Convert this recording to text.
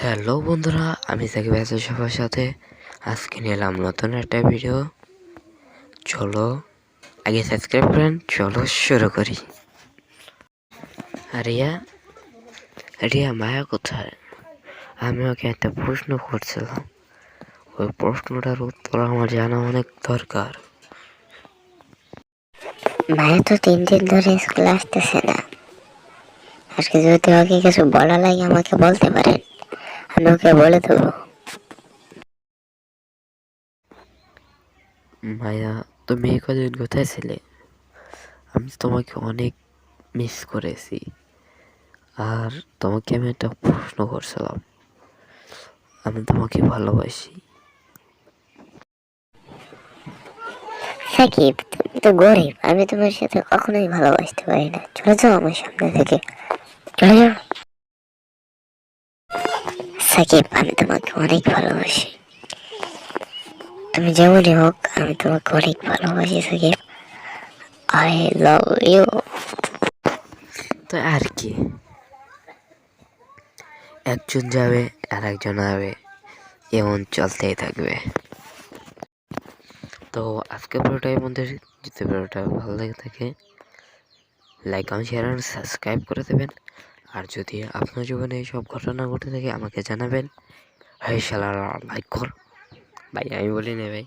Hello বন্ধুরা, আমি সাকিব আছি সবার সাথে। আজকে নিলাম নতুন একটা ভিডিও। চলো আগে সাবস্ক্রাইব করেন, চলো শুরু করি। রিয়া রিয়া মায়া কোথায়? আমি ওকে একটা প্রশ্ন করছিলাম, ওই প্রশ্নটার উত্তর আমার জানা অনেক দরকার। মায়া তো 3 দিন ধরে স্কুলে আসতেছে না। আজকে যদি ওকে কিছু বলা লাগে আমাকে বলতে পারেন, আমি ওকে বলে দেবো। মায়া, তুমি এই কদিন কোথায় ছিলে? আমি তোমাকে অনেক মিস করেছি। আর তোমাকে আমি একটা প্রশ্ন করছিলাম, আমি তোমাকে ভালোবাসি। সাকিব, তুমি তো গরিব, আমি তোমার সাথে কখনোই ভালোবাসতে পারি না। চলে যাও আমার সামনে থেকে, চলে যাও। সাকিব, আমি তোমাকে অনেক ভালোবাসি। তুমি যেমনই হোক, আমি তোমাকে অনেক ভালোবাসি সাকিব। I love you. তো আর কি, একজন যাবে আর একজন আসবে, এমন চলতেই থাকবে। তো আজকে ভিডিওটা এর মধ্যে, যদি ভিডিওটা ভালো লেগে থাকে লাইক কমেন্ট শেয়ার আর সাবস্ক্রাইব করে দেবেন। আর যদি আপনার জীবনে এইসব ঘটনা ঘটে থাকে আমাকে জানাবেন। হ্যাঁ শালা লাইক কর ভাই, আমি বলি না ভাই।